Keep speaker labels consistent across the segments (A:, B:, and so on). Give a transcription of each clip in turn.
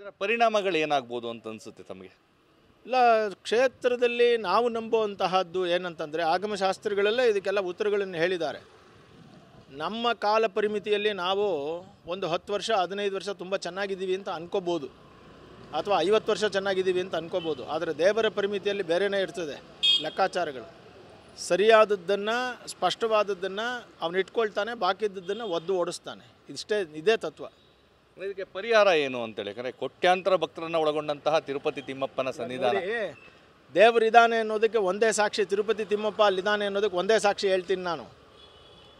A: ಇದರ ಪರಿಣಾಮಗಳು ಏನಾಗ್ಬೋದು ಅಂತ ಅನಿಸುತ್ತೆ ತಮಗೆ?
B: ಇಲ್ಲ, ಕ್ಷೇತ್ರದಲ್ಲಿ ನಾವು ನಂಬುವಂತಹದ್ದು ಏನಂತಂದರೆ ಆಗಮಶಾಸ್ತ್ರಿಗಳಲ್ಲೇ ಇದಕ್ಕೆಲ್ಲ ಉತ್ತರಗಳನ್ನು ಹೇಳಿದ್ದಾರೆ. ನಮ್ಮ ಕಾಲ ಪರಿಮಿತಿಯಲ್ಲಿ ನಾವು ಒಂದು 10 ವರ್ಷ 15 ವರ್ಷ ತುಂಬ ಚೆನ್ನಾಗಿದ್ದೀವಿ ಅಂತ ಅನ್ಕೋಬೋದು, ಅಥವಾ 50 ವರ್ಷ ಚೆನ್ನಾಗಿದ್ದೀವಿ ಅಂತ ಅನ್ಕೋಬೋದು. ಆದರೆ ದೇವರ ಪರಿಮಿತಿಯಲ್ಲಿ ಬೇರೆಯೇ ಇರ್ತದೆ ಲೆಕ್ಕಾಚಾರಗಳು. ಸರಿಯಾದದ್ದನ್ನು ಸ್ಪಷ್ಟವಾದದ್ದನ್ನು ಅವನು ಇಟ್ಕೊಳ್ತಾನೆ, ಬಾಕಿದ್ದನ್ನು ಒದ್ದು ಓಡಿಸ್ತಾನೆ. ಇದೇ ತತ್ವ.
A: ಇದಕ್ಕೆ ಪರಿಹಾರ ಏನು ಅಂತೇಳಿ, ಯಾಕಂದರೆ ಕೋಟ್ಯಾಂತರ ಭಕ್ತರನ್ನು ಒಳಗೊಂಡಂತಹ ತಿರುಪತಿ ತಿಮ್ಮಪ್ಪನ ಸನ್ನಿಧಾನ,
B: ದೇವರಿದ್ದಾನೆ ಅನ್ನೋದಕ್ಕೆ ಒಂದೇ ಸಾಕ್ಷಿ, ತಿರುಪತಿ ತಿಮ್ಮಪ್ಪ ಅಲ್ಲಿದ್ದಾನೆ ಅನ್ನೋದಕ್ಕೆ ಒಂದೇ ಸಾಕ್ಷಿ ಹೇಳ್ತೀನಿ ನಾನು.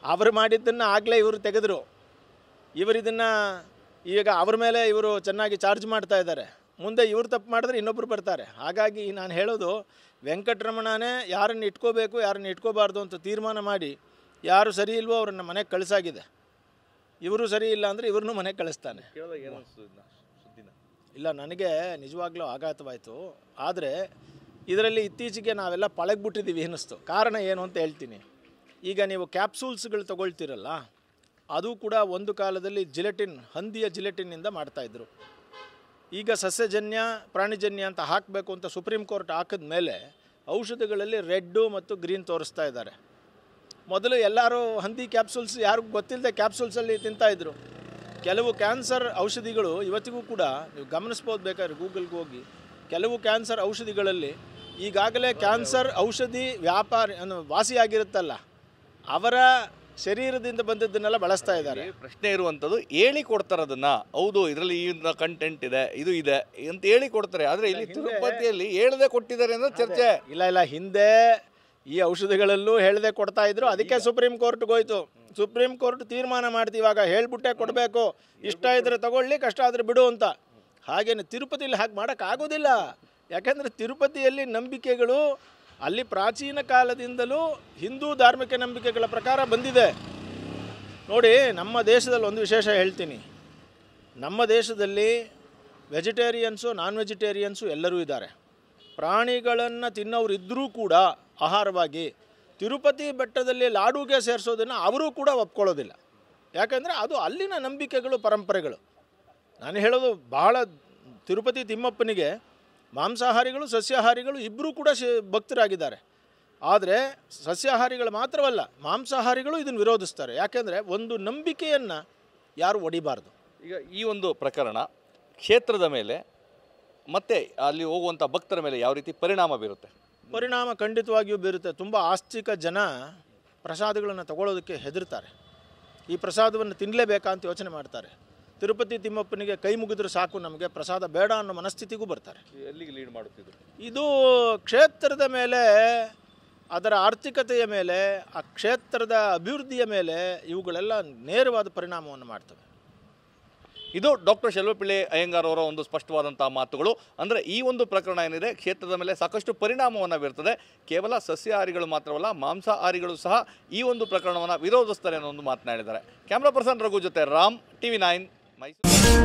B: ಅವರು ಮಾಡಿದ್ದನ್ನು ಆಗಲೇ ಇವರು ತೆಗೆದರು. ಇವರಿದನ್ನು ಈಗ ಅವ್ರ ಮೇಲೆ ಇವರು ಚೆನ್ನಾಗಿ ಚಾರ್ಜ್ ಮಾಡ್ತಾ ಇದ್ದಾರೆ. ಮುಂದೆ ಇವ್ರು ತಪ್ಪು ಮಾಡಿದ್ರೆ ಇನ್ನೊಬ್ಬರು ಬರ್ತಾರೆ. ಹಾಗಾಗಿ ನಾನು ಹೇಳೋದು, ವೆಂಕಟರಮಣನೇ ಯಾರನ್ನು ಇಟ್ಕೋಬೇಕು ಯಾರನ್ನು ಇಟ್ಕೋಬಾರ್ದು ಅಂತ ತೀರ್ಮಾನ ಮಾಡಿ, ಯಾರು ಸರಿ ಇಲ್ವೋ ಅವ್ರನ್ನ ಮನೆಗೆ ಕಳಿಸಾಗಿದೆ. ಇವರು ಸರಿ ಇಲ್ಲ ಅಂದರೆ ಇವ್ರನ್ನೂ ಮನೆಗೆ ಕಳಿಸ್ತಾನೆ. ಇಲ್ಲ, ನನಗೆ ನಿಜವಾಗ್ಲೂ ಆಘಾತವಾಯಿತು. ಆದರೆ ಇದರಲ್ಲಿ ಇತ್ತೀಚೆಗೆ ನಾವೆಲ್ಲ ಪಳಗ್ಬಿಟ್ಟಿದ್ದೀವಿ ಅನ್ನಿಸ್ತು. ಕಾರಣ ಏನು ಅಂತ ಹೇಳ್ತೀನಿ. ಈಗ ನೀವು ಕ್ಯಾಪ್ಸೂಲ್ಸ್ಗಳು ತೊಗೊಳ್ತೀರಲ್ಲ, ಅದು ಕೂಡ ಒಂದು ಕಾಲದಲ್ಲಿ ಜಿಲೆಟಿನ್, ಹಂದಿಯ ಜಿಲೆಟಿನ್ನಿಂದ ಮಾಡ್ತಾಯಿದ್ರು. ಈಗ ಸಸ್ಯಜನ್ಯ ಪ್ರಾಣಿಜನ್ಯ ಅಂತ ಹಾಕಬೇಕು ಅಂತ ಸುಪ್ರೀಂ ಕೋರ್ಟ್ ಹಾಕಿದ ಮೇಲೆ ಔಷಧಿಗಳಲ್ಲಿ ರೆಡ್ಡು ಮತ್ತು ಗ್ರೀನ್ ತೋರಿಸ್ತಾ ಇದ್ದಾರೆ. ಮೊದಲು ಎಲ್ಲರೂ ಹಂದಿ ಕ್ಯಾಪ್ಸೂಲ್ಸ್ ಯಾರಿಗೂ ಗೊತ್ತಿಲ್ಲದೆ ಕ್ಯಾಪ್ಸೂಲ್ಸಲ್ಲಿ ತಿಂತಾಯಿದ್ರು. ಕೆಲವು ಕ್ಯಾನ್ಸರ್ ಔಷಧಿಗಳು ಇವತ್ತಿಗೂ ಕೂಡ ನೀವು ಗಮನಿಸ್ಬೋದು, ಬೇಕಾದ್ರೆ ಗೂಗಲ್ಗೆ ಹೋಗಿ. ಕೆಲವು ಕ್ಯಾನ್ಸರ್ ಔಷಧಿಗಳಲ್ಲಿ ಈಗಾಗಲೇ ಕ್ಯಾನ್ಸರ್ ಔಷಧಿ ವಾಸಿಯಾಗಿರುತ್ತಲ್ಲ, ಅವರ ಶರೀರದಿಂದ ಬಂದದ್ದನ್ನೆಲ್ಲ ಬಳಸ್ತಾ ಇದ್ದಾರೆ.
A: ಪ್ರಶ್ನೆ ಇರುವಂಥದ್ದು, ಹೇಳಿ ಕೊಡ್ತಾರೆ ಅದನ್ನು, ಹೌದು ಇದರಲ್ಲಿ ಈ ಕಂಟೆಂಟ್ ಇದೆ, ಇದು ಇದೆ ಅಂತ ಹೇಳಿ ಕೊಡ್ತಾರೆ. ಆದರೆ ಇಲ್ಲಿ ತಿರುಪತಿಯಲ್ಲಿ ಹೇಳದೆ ಕೊಟ್ಟಿದ್ದಾರೆ ಅನ್ನೋ ಚರ್ಚೆ.
B: ಇಲ್ಲ, ಹಿಂದೆ ಈ ಔಷಧಿಗಳಲ್ಲೂ ಹೇಳದೆ ಕೊಡ್ತಾ ಇದ್ರು. ಅದಕ್ಕೆ ಸುಪ್ರೀಂ ಕೋರ್ಟ್ಗೆ ಹೋಯ್ತು. ಸುಪ್ರೀಂ ಕೋರ್ಟ್ ತೀರ್ಮಾನ ಮಾಡ್ತೀವಿ, ಇವಾಗ ಹೇಳ್ಬಿಟ್ಟೆ ಕೊಡಬೇಕು, ಇಷ್ಟ ಇದ್ರೆ ತಗೊಳ್ಳಿ, ಕಷ್ಟ ಆದರೆ ಬಿಡು ಅಂತ. ಹಾಗೇನು ತಿರುಪತಿಯಲ್ಲಿ ಹಾಗೆ ಮಾಡೋಕ್ಕಾಗೋದಿಲ್ಲ. ಯಾಕೆಂದರೆ ತಿರುಪತಿಯಲ್ಲಿ ನಂಬಿಕೆಗಳು ಅಲ್ಲಿ ಪ್ರಾಚೀನ ಕಾಲದಿಂದಲೂ ಹಿಂದೂ ಧಾರ್ಮಿಕ ನಂಬಿಕೆಗಳ ಪ್ರಕಾರ ಬಂದಿದೆ. ನೋಡಿ, ನಮ್ಮ ದೇಶದಲ್ಲಿ ಒಂದು ವಿಶೇಷ ಹೇಳ್ತೀನಿ. ನಮ್ಮ ದೇಶದಲ್ಲಿ ವೆಜಿಟೇರಿಯನ್ಸು, ನಾನ್ ವೆಜಿಟೇರಿಯನ್ಸು ಎಲ್ಲರೂ ಇದ್ದಾರೆ. ಪ್ರಾಣಿಗಳನ್ನು ತಿನ್ನೋರು ಇದ್ದರೂ ಕೂಡ ಆಹಾರವಾಗಿ ತಿರುಪತಿ ಬೆಟ್ಟದಲ್ಲಿ ಲಾಡುಗೆ ಸೇರಿಸೋದನ್ನು ಅವರೂ ಕೂಡ ಒಪ್ಕೊಳ್ಳೋದಿಲ್ಲ. ಯಾಕಂದರೆ ಅದು ಅಲ್ಲಿನ ನಂಬಿಕೆಗಳು, ಪರಂಪರೆಗಳು. ನಾನು ಹೇಳೋದು, ಬಹಳ ತಿರುಪತಿ ತಿಮ್ಮಪ್ಪನಿಗೆ ಮಾಂಸಾಹಾರಿಗಳು ಸಸ್ಯಾಹಾರಿಗಳು ಇಬ್ಬರೂ ಕೂಡ ಭಕ್ತರಾಗಿದ್ದಾರೆ. ಆದರೆ ಸಸ್ಯಾಹಾರಿಗಳು ಮಾತ್ರವಲ್ಲ, ಮಾಂಸಾಹಾರಿಗಳು ಇದನ್ನು ವಿರೋಧಿಸ್ತಾರೆ. ಯಾಕೆಂದರೆ ಒಂದು ನಂಬಿಕೆಯನ್ನು ಯಾರು ಒಡಿಬಾರ್ದು.
A: ಈಗ ಈ ಒಂದು ಪ್ರಕರಣ ಕ್ಷೇತ್ರದ ಮೇಲೆ ಮತ್ತು ಅಲ್ಲಿ ಹೋಗುವಂಥ ಭಕ್ತರ ಮೇಲೆ ಯಾವ ರೀತಿ ಪರಿಣಾಮ ಬೀರುತ್ತೆ?
B: ಪರಿಣಾಮ ಖಂಡಿತವಾಗಿಯೂ ಬೀರುತ್ತೆ. ತುಂಬ ಆಸ್ತಿಕ ಜನ ಪ್ರಸಾದಗಳನ್ನು ತಗೊಳ್ಳೋದಕ್ಕೆ ಹೆದರ್ತಾರೆ. ಈ ಪ್ರಸಾದವನ್ನು ತಿನ್ನಲೇಬೇಕಾ ಅಂತ ಯೋಚನೆ ಮಾಡ್ತಾರೆ. ತಿರುಪತಿ ತಿಮ್ಮಪ್ಪನಿಗೆ ಕೈ ಮುಗಿದ್ರೆ ಸಾಕು, ನಮಗೆ ಪ್ರಸಾದ ಬೇಡ ಅನ್ನೋ ಮನಸ್ಥಿತಿಗೂ ಬರ್ತಾರೆ.
A: ಎಲ್ಲಿಗೆ ಲೀಡ್ ಮಾಡುತ್ತಿದ್ರು?
B: ಇದು ಕ್ಷೇತ್ರದ ಮೇಲೆ, ಅದರ ಆರ್ಥಿಕತೆಯ ಮೇಲೆ, ಆ ಕ್ಷೇತ್ರದ ಅಭಿವೃದ್ಧಿಯ ಮೇಲೆ ಇವುಗಳೆಲ್ಲ ನೇರವಾದ ಪರಿಣಾಮವನ್ನು ಮಾಡ್ತವೆ.
A: ಇದು ಡಾಕ್ಟರ್ ಶೆಲ್ವಪಿಳ್ಳಿ ಅಯ್ಯಂಗಾರ್ ಅವರ ಒಂದು ಸ್ಪಷ್ಟವಾದಂಥ ಮಾತುಗಳು. ಅಂದರೆ ಈ ಒಂದು ಪ್ರಕರಣ ಏನಿದೆ ಕ್ಷೇತ್ರದ ಮೇಲೆ ಸಾಕಷ್ಟು ಪರಿಣಾಮವನ್ನು ಬೀರ್ತದೆ. ಕೇವಲ ಸಸ್ಯಾಹಾರಿಗಳು ಮಾತ್ರವಲ್ಲ, ಮಾಂಸಾಹಾರಿಗಳು ಸಹ ಈ ಒಂದು ಪ್ರಕರಣವನ್ನು ವಿರೋಧಿಸ್ತಾರೆ ಅನ್ನೋ ಒಂದು ಮಾತನಾಡಿದ್ದಾರೆ. ಕ್ಯಾಮ್ರಾ ಪರ್ಸನ್ ರಘು ಜೊತೆ ರಾಮ್, TV9 ಮೈಸೂರು.